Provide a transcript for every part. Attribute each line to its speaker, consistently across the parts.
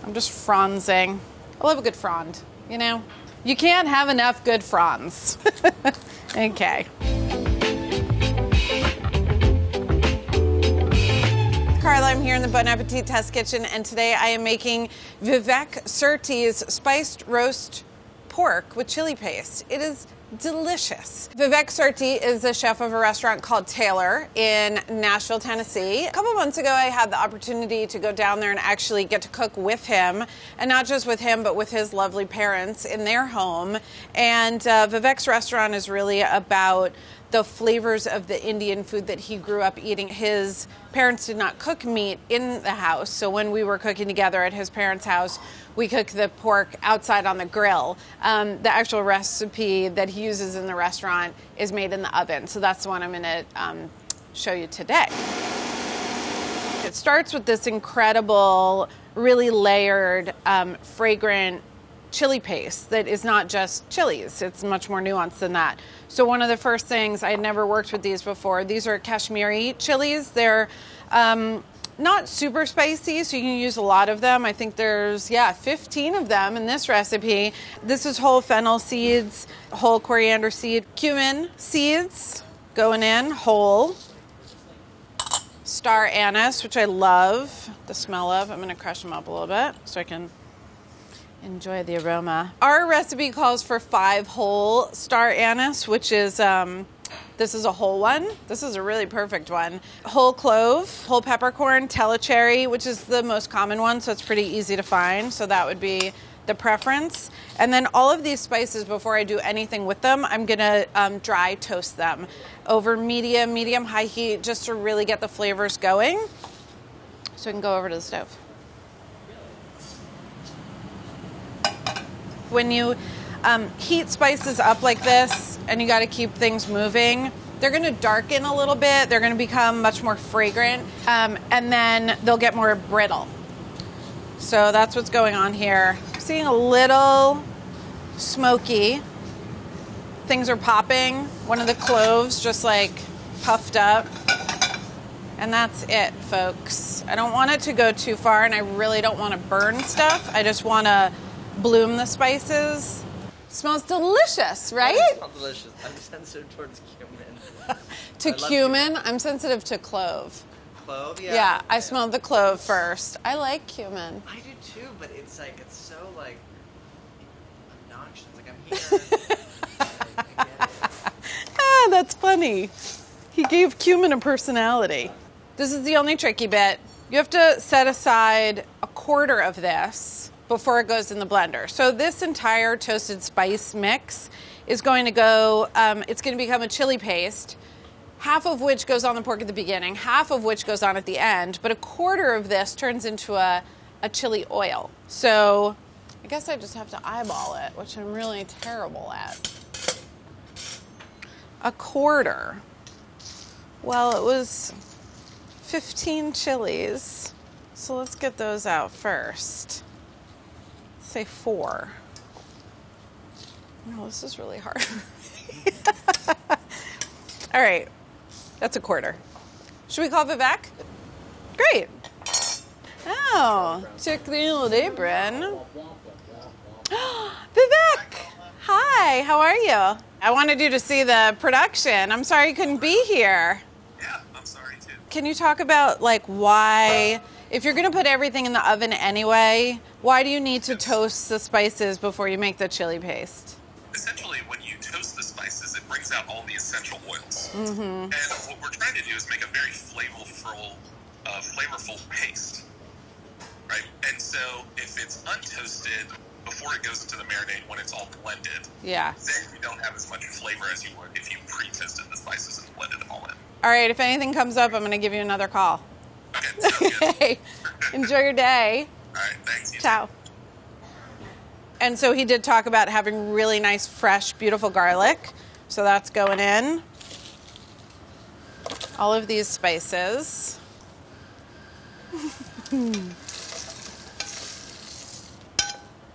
Speaker 1: I'm just frondsing. I love a good frond, you know? You can't have enough good fronds. Okay. Carla, I'm here in the Bon Appétit Test Kitchen, and today I am making Vivek Surti's spiced roast pork with chili paste. It is delicious. Vivek Surti is the chef of a restaurant called Tailor in Nashville, Tennessee. A couple months ago, I had the opportunity to go down there and actually get to cook with him, and not just with him, but with his lovely parents in their home. And Vivek's restaurant is really about the flavors of the Indian food that he grew up eating. His parents did not cook meat in the house, so when we were cooking together at his parents' house, we cooked the pork outside on the grill. The actual recipe that he uses in the restaurant is made in the oven, so that's the one I'm going to show you today. It starts with this incredible, really layered, fragrant chili paste that is not just chilies. It's much more nuanced than that. So one of the first things, I had never worked with these before. These are Kashmiri chilies. They're not super spicy, so you can use a lot of them. I think there's, 15 of them in this recipe. This is whole fennel seeds, whole coriander seed, cumin seeds going in whole. Star anise, which I love the smell of. I'm going to crush them up a little bit so I can enjoy the aroma. Our recipe calls for 5 whole star anise, which is, this is a whole one. This is a really perfect one. Whole clove, whole peppercorn, telecherry, which is the most common one, so it's pretty easy to find. So that would be the preference. And then all of these spices, before I do anything with them, I'm gonna dry toast them over medium high heat, just to really get the flavors going. So we can go over to the stove. When you heat spices up like this, and you got to keep things moving, they're going to darken a little bit. They're going to become much more fragrant, and then they'll get more brittle. So that's what's going on here. Seeing a little smoky. Things are popping. One of the cloves just like puffed up. And that's it, folks. I don't want it to go too far, and I really don't want to burn stuff. I just want to bloom the spices. Smells delicious, right?
Speaker 2: It smells delicious. I'm sensitive towards cumin.
Speaker 1: To cumin? I'm sensitive to clove.
Speaker 2: Clove? Yeah.
Speaker 1: Yeah, I smelled the clove first. I like cumin.
Speaker 2: I do too, but it's like, it's so like obnoxious. Like I'm here. I get it.
Speaker 1: Ah, that's funny. He gave cumin a personality. This is the only tricky bit. You have to set aside a quarter of this before it goes in the blender. So this entire toasted spice mix is going to go, it's going to become a chili paste, half of which goes on the pork at the beginning, half of which goes on at the end, but a quarter of this turns into a chili oil. So I guess I just have to eyeball it, which I'm really terrible at. A quarter. Well, it was 15 chilies, so let's get those out first. Say 4. No, this is really hard. All right, that's a quarter. Should we call Vivek? Great. Oh, took the old apron. Vivek, hi, how are you? I wanted you to see the production. I'm sorry you couldn't be here.
Speaker 3: Yeah, I'm sorry too.
Speaker 1: Can you talk about like why, if you're gonna put everything in the oven anyway, why do you need to toast the spices before you make the chili paste?
Speaker 3: Essentially, when you toast the spices, it brings out all the essential oils.
Speaker 1: Mm-hmm.
Speaker 3: And what we're trying to do is make a very flavorful paste, right? And so if it's untoasted before it goes into the marinade, when it's all blended,
Speaker 1: Yeah.
Speaker 3: then you don't have as much flavor as you would if you pre-toasted the spices and blended them all in.
Speaker 1: All right, if anything comes up, I'm gonna give you another call.
Speaker 3: Okay, sounds good.
Speaker 1: Okay. Enjoy your day.
Speaker 3: All right, thanks. You
Speaker 1: Ciao. And so he did talk about having really nice, fresh, beautiful garlic. So that's going in. All of these spices.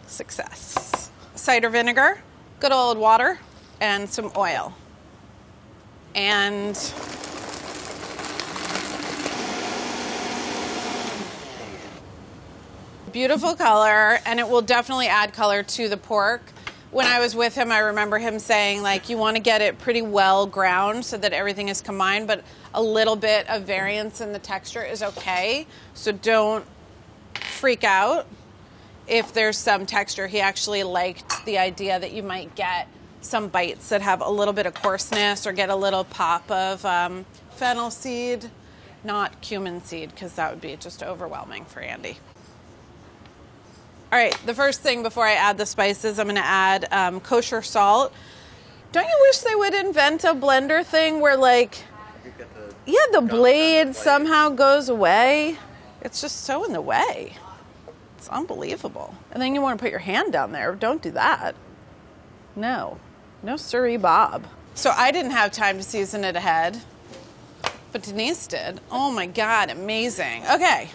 Speaker 1: Success. Cider vinegar, good old water, and some oil. And beautiful color, and it will definitely add color to the pork. When I was with him, I remember him saying, like, you want to get it pretty well ground so that everything is combined, but a little bit of variance in the texture is okay. So don't freak out if there's some texture. He actually liked the idea that you might get some bites that have a little bit of coarseness or get a little pop of fennel seed, not cumin seed, because that would be just overwhelming for Andy. All right, the first thing before I add the spices, I'm going to add kosher salt. Don't you wish they would invent a blender thing where, like, the blade somehow goes away? It's just so in the way. It's unbelievable. And then you want to put your hand down there. Don't do that. No siree, Bob. So I didn't have time to season it ahead, but Denise did. Oh my God, amazing. Okay.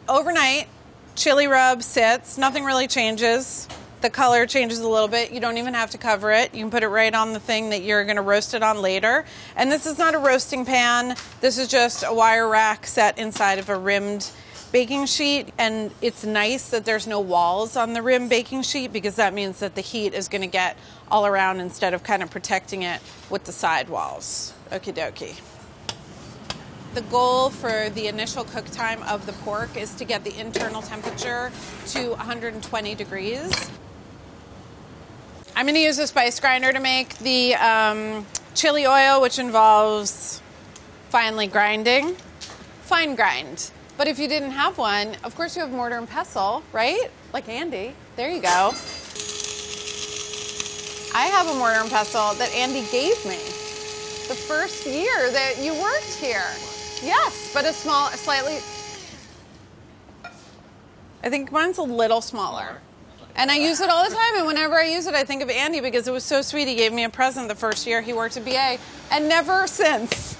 Speaker 1: Overnight, chili rub sits, nothing really changes. The color changes a little bit. You don't even have to cover it. You can put it right on the thing that you're going to roast it on later. And this is not a roasting pan. This is just a wire rack set inside of a rimmed baking sheet. And it's nice that there's no walls on the rim baking sheet, because that means that the heat is going to get all around instead of kind of protecting it with the side walls. Okie dokie. The goal for the initial cook time of the pork is to get the internal temperature to 120 degrees. I'm going to use a spice grinder to make the chili oil, which involves finely grinding. Fine grind. But if you didn't have one, of course you have mortar and pestle, right? Like Andy. There you go. I have a mortar and pestle that Andy gave me the first year that you worked here. Yes, but a small, slightly, I think mine's a little smaller. And I use it all the time, and whenever I use it, I think of Andy, because it was so sweet. He gave me a present the first year he worked at BA, and never since.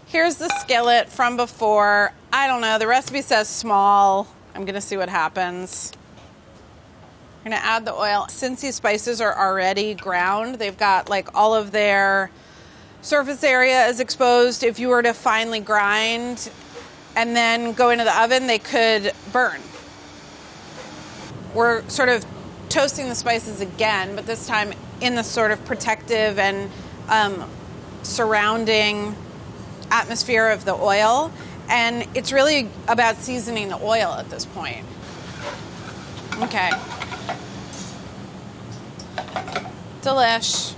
Speaker 1: Here's the skillet from before. I don't know, the recipe says small. I'm gonna see what happens. I'm gonna add the oil. Since these spices are already ground, they've got like all of their surface area is exposed. If you were to finely grind and then go into the oven, they could burn. We're sort of toasting the spices again, but this time in the sort of protective and surrounding atmosphere of the oil. And it's really about seasoning the oil at this point. Okay. Delish.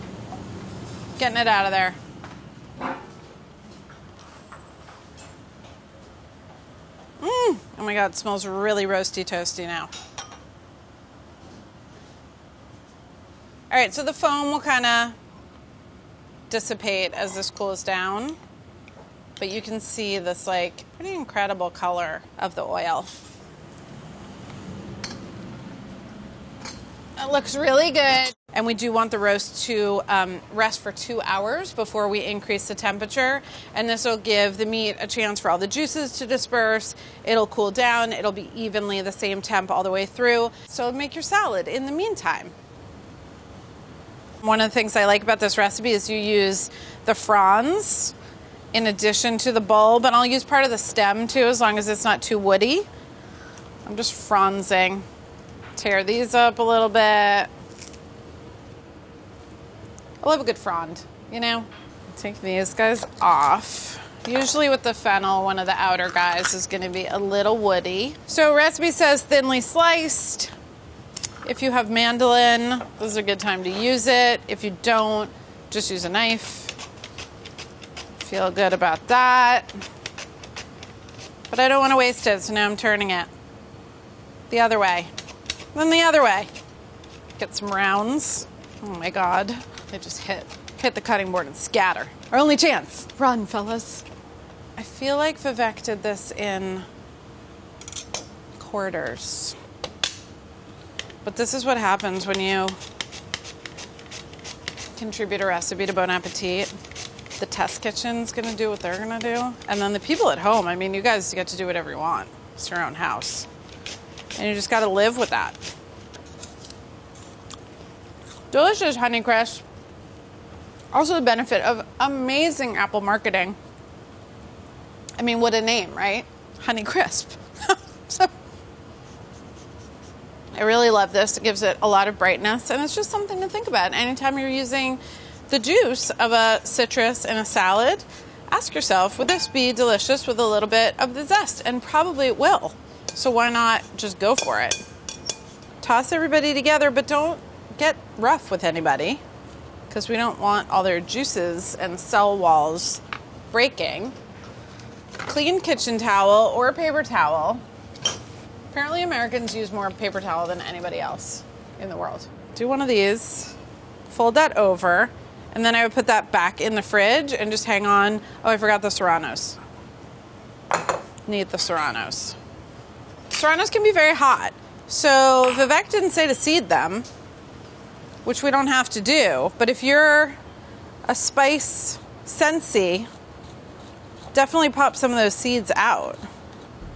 Speaker 1: Getting it out of there. Oh my God, it smells really roasty toasty now. All right, so the foam will kind of dissipate as this cools down, but you can see this like pretty incredible color of the oil. It looks really good. And we do want the roast to rest for 2 hours before we increase the temperature. And this will give the meat a chance for all the juices to disperse. It'll cool down. It'll be evenly the same temp all the way through. So make your salad in the meantime. One of the things I like about this recipe is you use the fronds in addition to the bulb. And I'll use part of the stem too, as long as it's not too woody. I'm just fronsing. Tear these up a little bit. I love a good frond, you know? Take these guys off. Usually with the fennel, one of the outer guys is gonna be a little woody. So recipe says thinly sliced. If you have mandolin, this is a good time to use it. If you don't, just use a knife. Feel good about that. But I don't wanna waste it, so now I'm turning it the other way. Then the other way. Get some rounds. Oh my God. They just hit the cutting board and scatter. Our only chance. Run, fellas. I feel like Vivek did this in quarters. But this is what happens when you contribute a recipe to Bon Appetit. The test kitchen's gonna do what they're gonna do. And then the people at home, I mean, you guys get to do whatever you want. It's your own house. And you just gotta live with that. Delicious Honeycrisp. Also the benefit of amazing apple marketing. I mean, what a name, right? Honey Crisp. So I really love this. It gives it a lot of brightness, and it's just something to think about. Anytime you're using the juice of a citrus in a salad, ask yourself, would this be delicious with a little bit of the zest? And probably it will. So why not just go for it? Toss everybody together, but don't get rough with anybody, because we don't want all their juices and cell walls breaking. Clean kitchen towel or a paper towel. Apparently Americans use more paper towel than anybody else in the world. Do one of these, fold that over, and then I would put that back in the fridge and just hang on. Oh, I forgot the serranos. Need the serranos. Serranos can be very hot. So Vivek didn't say to seed them, which we don't have to do. But if you're a spice sensei, definitely pop some of those seeds out.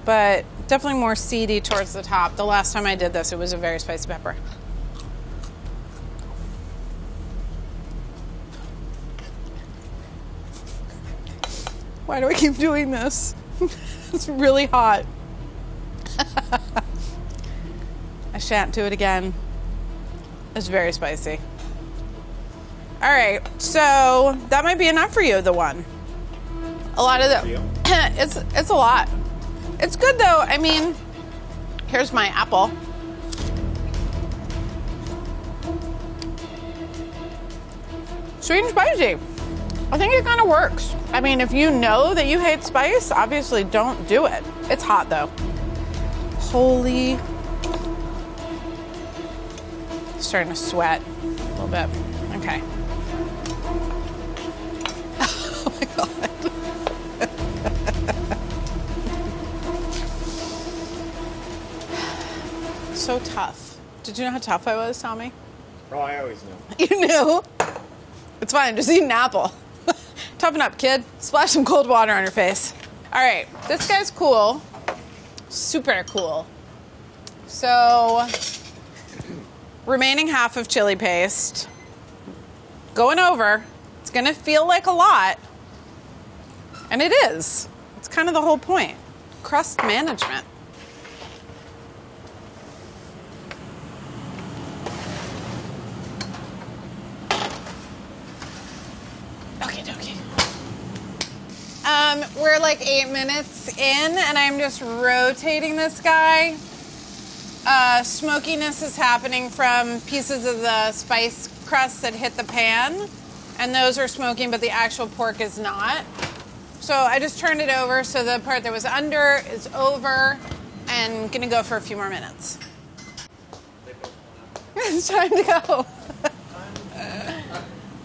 Speaker 1: But definitely more seedy towards the top. The last time I did this, it was a very spicy pepper. Why do I keep doing this? It's really hot. I shan't do it again. It's very spicy. All right, so that might be enough for you, the one. A lot of the, it's a lot. It's good though. I mean, here's my apple. Sweet and spicy. I think it kind of works. I mean, if you know that you hate spice, obviously don't do it. It's hot though. Holy. Starting to sweat a little bit. Okay. Oh my God. So tough. Did you know how tough I was, Tommy?
Speaker 2: Oh, I always know.
Speaker 1: You knew? It's fine. Just eat an apple. Toughen up, kid. Splash some cold water on your face. All right. This guy's cool. Super cool. So, remaining half of chili paste. Going over. It's going to feel like a lot. And it is. It's kind of the whole point. Crust management. We're like 8 minutes in, and I'm just rotating this guy. Smokiness is happening from pieces of the spice crust that hit the pan, and those are smoking, but the actual pork is not. So I just turned it over, so the part that was under is over, and gonna go for a few more minutes. It's time to go.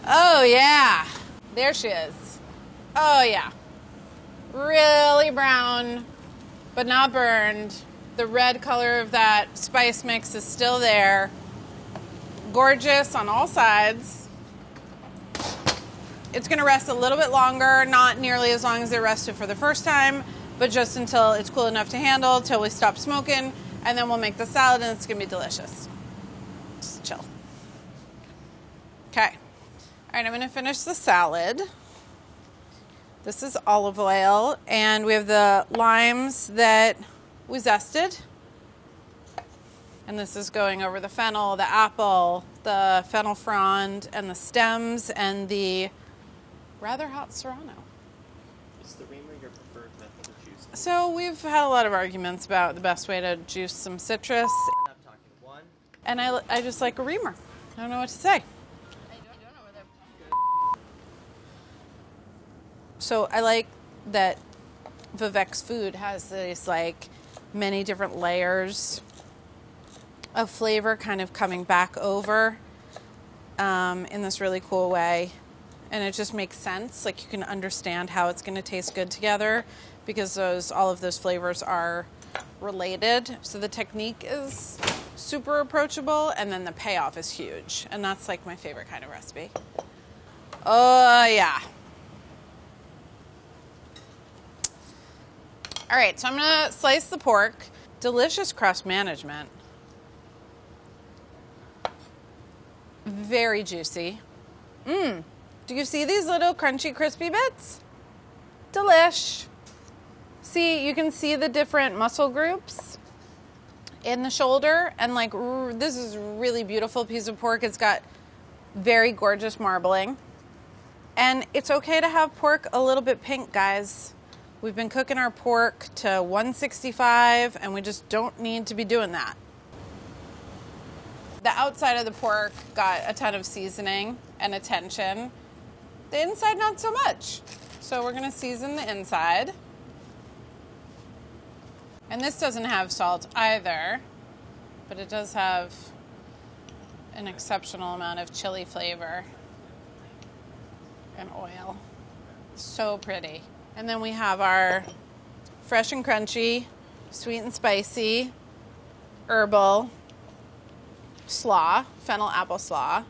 Speaker 1: Oh yeah, there she is. Oh yeah. Really brown, but not burned. The red color of that spice mix is still there. Gorgeous on all sides. It's gonna rest a little bit longer, not nearly as long as it rested for the first time, but just until it's cool enough to handle, till we stop smoking, and then we'll make the salad, and it's gonna be delicious. Just chill. Okay. All right, I'm gonna finish the salad. This is olive oil, and we have the limes that we zested. And this is going over the fennel, the apple, the fennel frond, and the stems, and the rather hot serrano.
Speaker 2: Is the reamer your preferred method of juicing?
Speaker 1: So we've had a lot of arguments about the best way to juice some citrus.
Speaker 2: I'm talking one.
Speaker 1: And I just like a reamer. I don't know what to say. So I like that Vivek's food has these like many different layers of flavor kind of coming back over in this really cool way. And it just makes sense. Like you can understand how it's going to taste good together because all of those flavors are related. So the technique is super approachable, and then the payoff is huge. And that's like my favorite kind of recipe. Oh yeah. All right, so I'm gonna slice the pork. Delicious crust management. Very juicy. Do you see these little crunchy, crispy bits? Delish. See, you can see the different muscle groups in the shoulder, and like this is a really beautiful piece of pork. It's got very gorgeous marbling. And it's okay to have pork a little bit pink, guys. We've been cooking our pork to 165, and we just don't need to be doing that. The outside of the pork got a ton of seasoning and attention. The inside, not so much. So we're gonna season the inside. And this doesn't have salt either, but it does have an exceptional amount of chili flavor and oil. So pretty. And then we have our fresh and crunchy, sweet and spicy, herbal slaw, fennel apple slaw.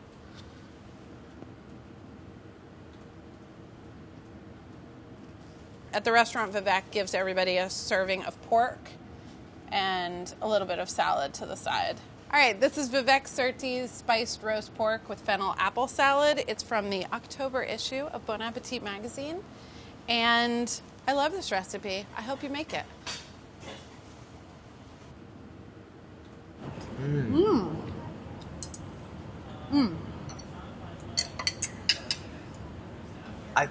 Speaker 1: At the restaurant, Vivek gives everybody a serving of pork and a little bit of salad to the side. All right, this is Vivek Surti's spiced roast pork with fennel apple salad. It's from the October issue of Bon Appétit magazine. And I love this recipe. I hope you make it.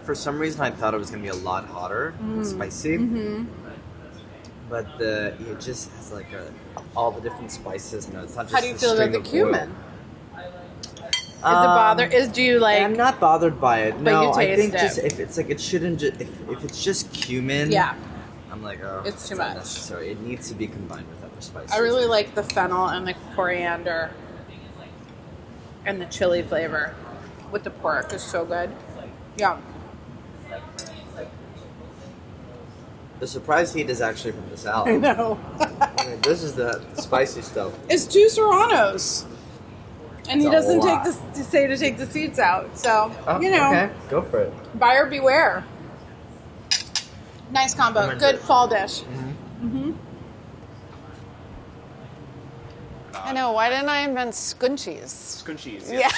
Speaker 2: For some reason, I thought it was going to be a lot hotter and spicy. But it just has like all the different spices. No, it's not just.
Speaker 1: How do you feel about the cumin?
Speaker 2: Is it bother?
Speaker 1: Do you like?
Speaker 2: I'm not bothered by it.
Speaker 1: But
Speaker 2: No,
Speaker 1: you
Speaker 2: I think
Speaker 1: taste
Speaker 2: just
Speaker 1: it.
Speaker 2: if it's like it shouldn't. If it's just cumin,
Speaker 1: Yeah.
Speaker 2: I'm like, oh,
Speaker 1: It's too much.
Speaker 2: unnecessary. It needs to be combined with other spices.
Speaker 1: I really like the fennel and the coriander and the chili flavor with the pork. It's so good. Yeah.
Speaker 2: The surprise heat is actually from the salad.
Speaker 1: I know.
Speaker 2: I mean, this is the spicy stuff.
Speaker 1: It's 2 serranos. And he
Speaker 2: It's a
Speaker 1: doesn't
Speaker 2: lot.
Speaker 1: say to take the seeds out. So,
Speaker 2: Oh,
Speaker 1: you know,
Speaker 2: okay, go for it.
Speaker 1: buyer beware. Nice combo.
Speaker 2: I'm into
Speaker 1: Good
Speaker 2: it.
Speaker 1: fall dish. I know. Why didn't I invent scunchies?
Speaker 4: Scunchies.
Speaker 1: Yeah.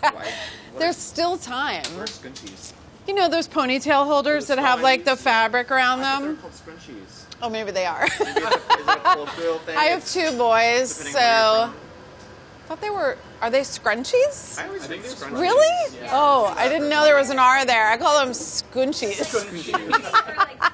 Speaker 4: Why?
Speaker 1: There's still time.
Speaker 4: Where's scunchies?
Speaker 1: You know those ponytail holders that have like the fabric around
Speaker 4: They're
Speaker 1: them?
Speaker 4: called scrunchies.
Speaker 1: Oh, maybe they are.
Speaker 4: Is it a colloquial thing?
Speaker 1: I have 2 boys,
Speaker 4: Depending
Speaker 1: so
Speaker 4: where you're
Speaker 1: I thought they were. Are they scrunchies?
Speaker 4: I always think scrunchies.
Speaker 1: Really?
Speaker 4: Yeah.
Speaker 1: Oh, I didn't know there was an R there. I call them scunchies.
Speaker 4: Scrunchies.